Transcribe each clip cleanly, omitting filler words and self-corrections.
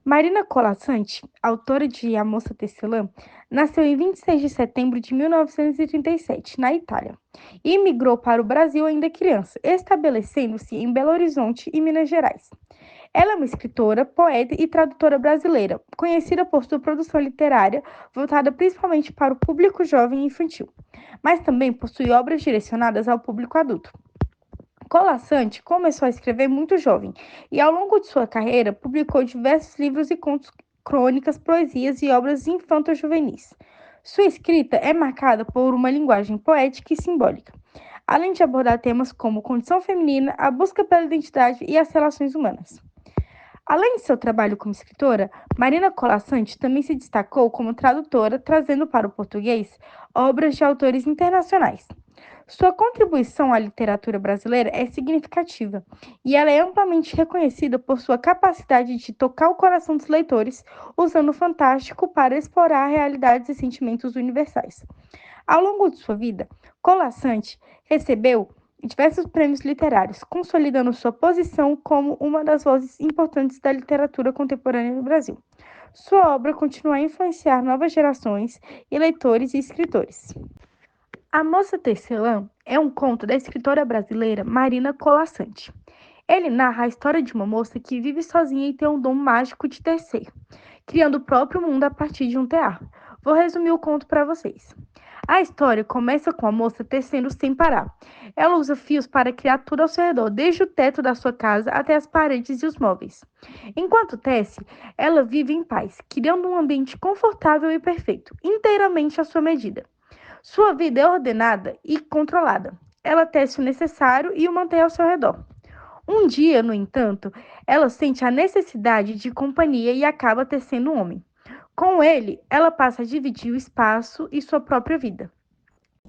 Marina Colasanti, autora de A Moça Tecelã, nasceu em 26 de setembro de 1937, na Itália, e migrou para o Brasil ainda criança, estabelecendo-se em Belo Horizonte e Minas Gerais. Ela é uma escritora, poeta e tradutora brasileira, conhecida por sua produção literária voltada principalmente para o público jovem e infantil, mas também possui obras direcionadas ao público adulto. Colasanti começou a escrever muito jovem e, ao longo de sua carreira, publicou diversos livros e contos, crônicas, poesias e obras infanto-juvenis. Sua escrita é marcada por uma linguagem poética e simbólica, além de abordar temas como condição feminina, a busca pela identidade e as relações humanas. Além de seu trabalho como escritora, Marina Colasanti também se destacou como tradutora, trazendo para o português obras de autores internacionais. Sua contribuição à literatura brasileira é significativa e ela é amplamente reconhecida por sua capacidade de tocar o coração dos leitores, usando o fantástico para explorar realidades e sentimentos universais. Ao longo de sua vida, Colasanti recebeu diversos prêmios literários, consolidando sua posição como uma das vozes importantes da literatura contemporânea no Brasil. Sua obra continua a influenciar novas gerações e leitores e escritores. A Moça Tecelã é um conto da escritora brasileira Marina Colasanti. Ele narra a história de uma moça que vive sozinha e tem um dom mágico de tecer, criando o próprio mundo a partir de um tear. Vou resumir o conto para vocês. A história começa com a moça tecendo sem parar. Ela usa fios para criar tudo ao seu redor, desde o teto da sua casa até as paredes e os móveis. Enquanto tece, ela vive em paz, criando um ambiente confortável e perfeito, inteiramente à sua medida. Sua vida é ordenada e controlada. Ela tece o necessário e o mantém ao seu redor. Um dia, no entanto, ela sente a necessidade de companhia e acaba tecendo um homem. Com ele, ela passa a dividir o espaço e sua própria vida.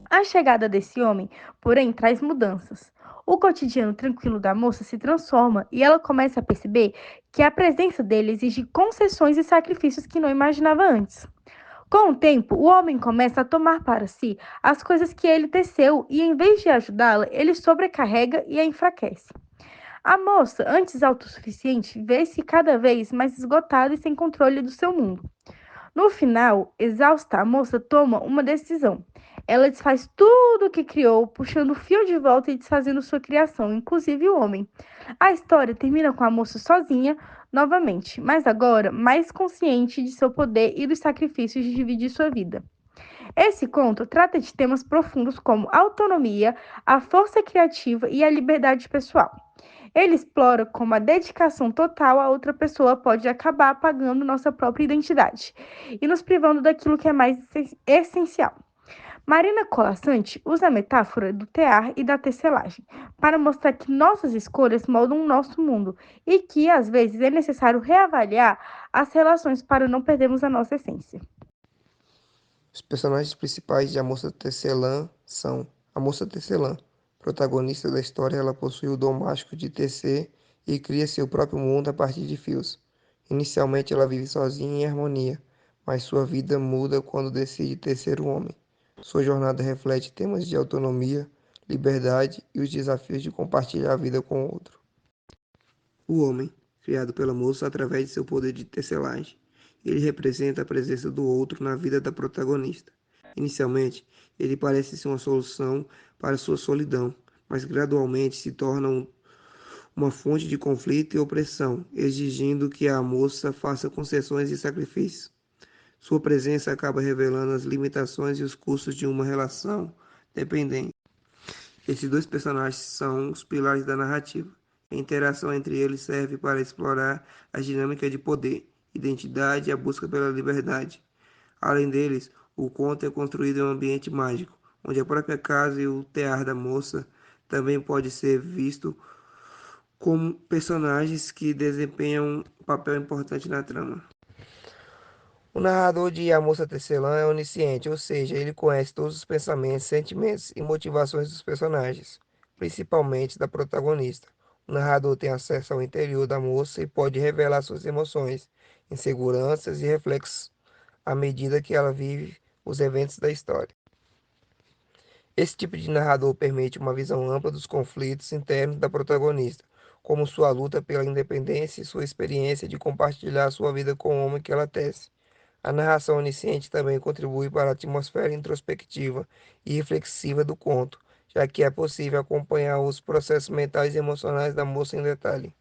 A chegada desse homem, porém, traz mudanças. O cotidiano tranquilo da moça se transforma e ela começa a perceber que a presença dele exige concessões e sacrifícios que não imaginava antes. Com o tempo, o homem começa a tomar para si as coisas que ele teceu e, em vez de ajudá-la, ele sobrecarrega e a enfraquece. A moça, antes autossuficiente, vê-se cada vez mais esgotada e sem controle do seu mundo. No final, exausta, a moça toma uma decisão. Ela desfaz tudo o que criou, puxando o fio de volta e desfazendo sua criação, inclusive o homem. A história termina com a moça sozinha, novamente, mas agora mais consciente de seu poder e dos sacrifícios de dividir sua vida. Esse conto trata de temas profundos como autonomia, a força criativa e a liberdade pessoal. Ele explora como a dedicação total a outra pessoa pode acabar apagando nossa própria identidade e nos privando daquilo que é mais essencial. Marina Colasanti usa a metáfora do tear e da tecelagem para mostrar que nossas escolhas moldam o nosso mundo e que, às vezes, é necessário reavaliar as relações para não perdermos a nossa essência. Os personagens principais de A Moça Tecelã são a Moça Tecelã, protagonista da história. Ela possui o dom mágico de tecer e cria seu próprio mundo a partir de fios. Inicialmente ela vive sozinha em harmonia, mas sua vida muda quando decide tecer um homem. Sua jornada reflete temas de autonomia, liberdade e os desafios de compartilhar a vida com o outro. O homem, criado pela moça através de seu poder de tecelagem, ele representa a presença do outro na vida da protagonista. Inicialmente, ele parece ser uma solução para sua solidão, mas gradualmente se torna uma fonte de conflito e opressão, exigindo que a moça faça concessões e sacrifícios. Sua presença acaba revelando as limitações e os custos de uma relação dependente. Esses dois personagens são os pilares da narrativa. A interação entre eles serve para explorar as dinâmicas de poder, identidade e a busca pela liberdade. Além deles, o conto é construído em um ambiente mágico, onde a própria casa e o tear da moça também pode ser visto como personagens que desempenham um papel importante na trama. O narrador de A Moça Tecelã é onisciente, ou seja, ele conhece todos os pensamentos, sentimentos e motivações dos personagens, principalmente da protagonista. O narrador tem acesso ao interior da moça e pode revelar suas emoções, inseguranças e reflexos à medida que ela vive os eventos da história. Esse tipo de narrador permite uma visão ampla dos conflitos internos da protagonista, como sua luta pela independência e sua experiência de compartilhar sua vida com o homem que ela tece. A narração onisciente também contribui para a atmosfera introspectiva e reflexiva do conto, já que é possível acompanhar os processos mentais e emocionais da moça em detalhe.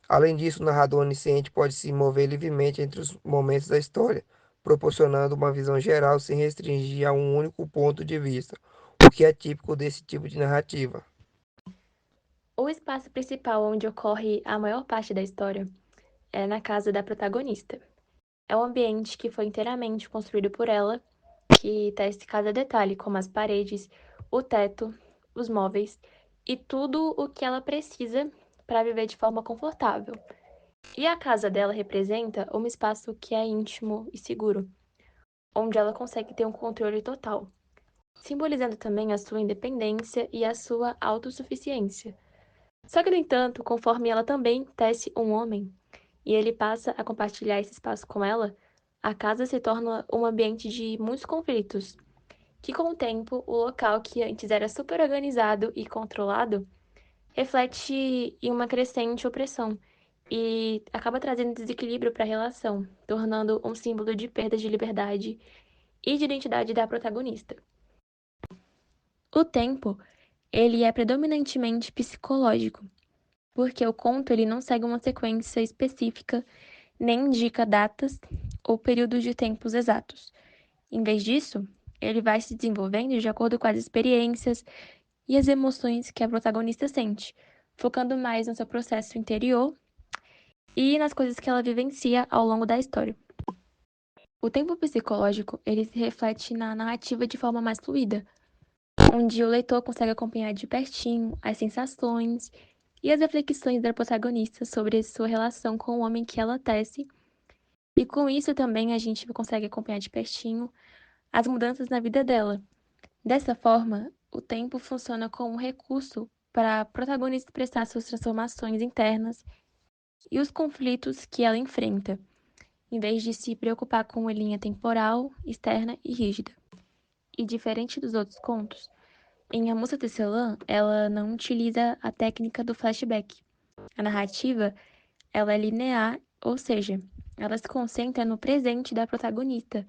Além disso, o narrador onisciente pode se mover livremente entre os momentos da história, proporcionando uma visão geral sem restringir a um único ponto de vista, o que é típico desse tipo de narrativa. O espaço principal onde ocorre a maior parte da história é na casa da protagonista. É um ambiente que foi inteiramente construído por ela, que tece cada detalhe, como as paredes, o teto, os móveis e tudo o que ela precisa para viver de forma confortável. E a casa dela representa um espaço que é íntimo e seguro, onde ela consegue ter um controle total, simbolizando também a sua independência e a sua autossuficiência. Só que, no entanto, conforme ela também tece um homem e ele passa a compartilhar esse espaço com ela, a casa se torna um ambiente de muitos conflitos, que com o tempo, o local que antes era super organizado e controlado, reflete em uma crescente opressão e acaba trazendo desequilíbrio para a relação, tornando um símbolo de perda de liberdade e de identidade da protagonista. O tempo, ele é predominantemente psicológico, porque o conto ele não segue uma sequência específica, nem indica datas ou períodos de tempos exatos. Em vez disso, ele vai se desenvolvendo de acordo com as experiências e as emoções que a protagonista sente, focando mais no seu processo interior e nas coisas que ela vivencia ao longo da história. O tempo psicológico, ele se reflete na narrativa de forma mais fluida, onde o leitor consegue acompanhar de pertinho as sensações e as reflexões da protagonista sobre sua relação com o homem que ela tece, e com isso também a gente consegue acompanhar de pertinho as mudanças na vida dela. Dessa forma, o tempo funciona como um recurso para a protagonista expressar suas transformações internas e os conflitos que ela enfrenta, em vez de se preocupar com uma linha temporal, externa e rígida. E diferente dos outros contos, em A Moça Tecelã, ela não utiliza a técnica do flashback. A narrativa, ela é linear, ou seja, ela se concentra no presente da protagonista,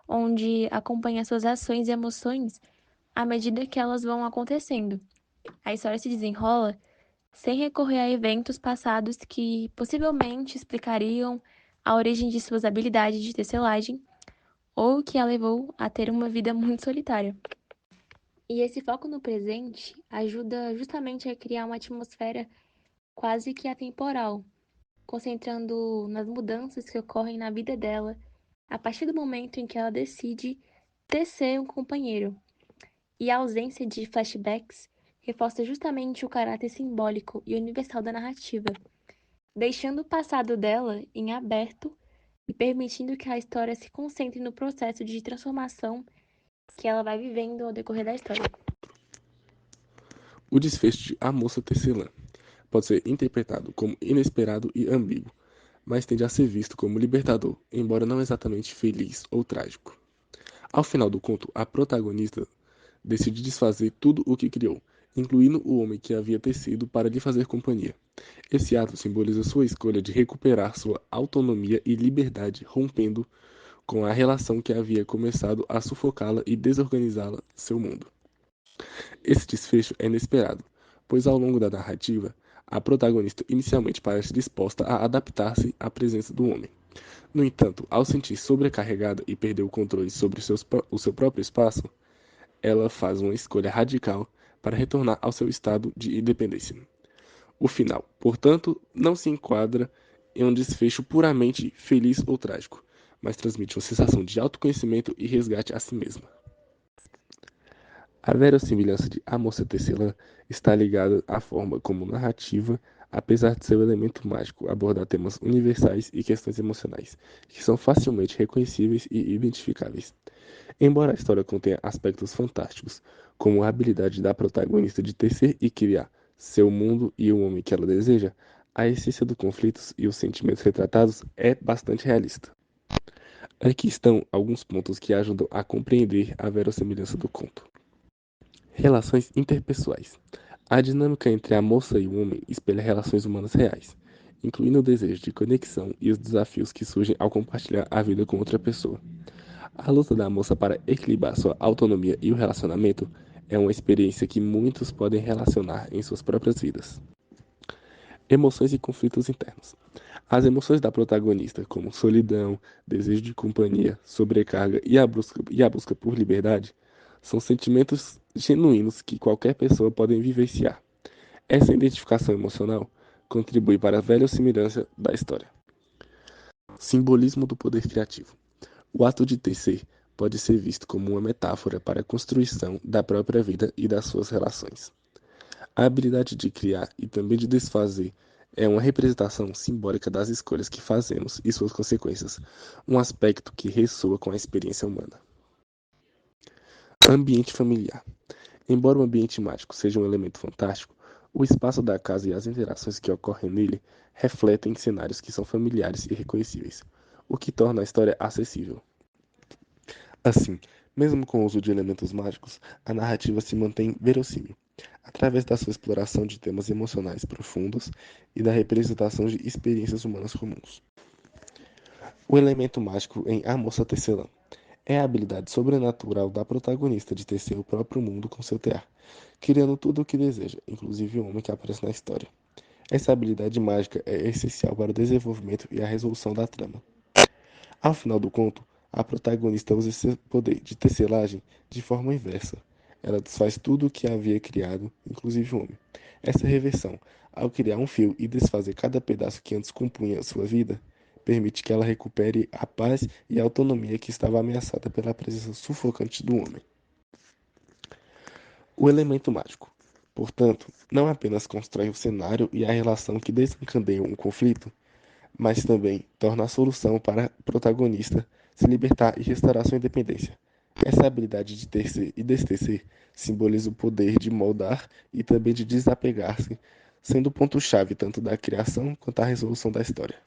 onde acompanha suas ações e emoções à medida que elas vão acontecendo. A história se desenrola sem recorrer a eventos passados que possivelmente explicariam a origem de suas habilidades de tecelagem ou que a levou a ter uma vida muito solitária. E esse foco no presente ajuda justamente a criar uma atmosfera quase que atemporal, concentrando nas mudanças que ocorrem na vida dela a partir do momento em que ela decide tecer um companheiro. E a ausência de flashbacks reforça justamente o caráter simbólico e universal da narrativa, deixando o passado dela em aberto e permitindo que a história se concentre no processo de transformação que ela vai vivendo ao decorrer da história. O desfecho de A Moça Tecelã pode ser interpretado como inesperado e ambíguo, mas tende a ser visto como libertador, embora não exatamente feliz ou trágico. Ao final do conto, a protagonista decide desfazer tudo o que criou, incluindo o homem que havia tecido para lhe fazer companhia. Esse ato simboliza sua escolha de recuperar sua autonomia e liberdade, rompendo com a relação que havia começado a sufocá-la e desorganizá-la seu mundo. Esse desfecho é inesperado, pois ao longo da narrativa, a protagonista inicialmente parece disposta a adaptar-se à presença do homem. No entanto, ao sentir sobrecarregada e perder o controle sobre o seu próprio espaço, ela faz uma escolha radical para retornar ao seu estado de independência. O final, portanto, não se enquadra em um desfecho puramente feliz ou trágico, mas transmite uma sensação de autoconhecimento e resgate a si mesma. A verossimilhança de A Moça Tecelã está ligada à forma como narrativa, apesar de seu elemento mágico abordar temas universais e questões emocionais, que são facilmente reconhecíveis e identificáveis. Embora a história contenha aspectos fantásticos, como a habilidade da protagonista de tecer e criar seu mundo e o homem que ela deseja, a essência dos conflitos e os sentimentos retratados é bastante realista. Aqui estão alguns pontos que ajudam a compreender a verossimilhança do conto. Relações interpessoais. A dinâmica entre a moça e o homem espelha relações humanas reais, incluindo o desejo de conexão e os desafios que surgem ao compartilhar a vida com outra pessoa. A luta da moça para equilibrar sua autonomia e o relacionamento é uma experiência que muitos podem relacionar em suas próprias vidas. Emoções e conflitos internos. As emoções da protagonista, como solidão, desejo de companhia, sobrecarga e a busca por liberdade, são sentimentos genuínos que qualquer pessoa pode vivenciar. Essa identificação emocional contribui para a verossimilhança da história. Simbolismo do poder criativo. O ato de tecer pode ser visto como uma metáfora para a construção da própria vida e das suas relações. A habilidade de criar e também de desfazer é uma representação simbólica das escolhas que fazemos e suas consequências, um aspecto que ressoa com a experiência humana. Ambiente familiar. Embora o ambiente mágico seja um elemento fantástico, o espaço da casa e as interações que ocorrem nele refletem cenários que são familiares e reconhecíveis, o que torna a história acessível. Assim, mesmo com o uso de elementos mágicos, a narrativa se mantém verossímil, através da sua exploração de temas emocionais profundos e da representação de experiências humanas comuns. O elemento mágico em A Moça Tecelã é a habilidade sobrenatural da protagonista de tecer o próprio mundo com seu tear, criando tudo o que deseja, inclusive o homem que aparece na história. Essa habilidade mágica é essencial para o desenvolvimento e a resolução da trama. Ao final do conto, a protagonista usa esse poder de tecelagem de forma inversa. Ela desfaz tudo o que havia criado, inclusive o homem. Essa reversão, ao criar um fio e desfazer cada pedaço que antes compunha sua vida, permite que ela recupere a paz e a autonomia que estava ameaçada pela presença sufocante do homem. O elemento mágico, portanto, não apenas constrói o cenário e a relação que desencadeiam um conflito, mas também torna a solução para a protagonista se libertar e restaurar sua independência. Essa habilidade de tecer e destecer simboliza o poder de moldar e também de desapegar-se, sendo o ponto-chave tanto da criação quanto da resolução da história.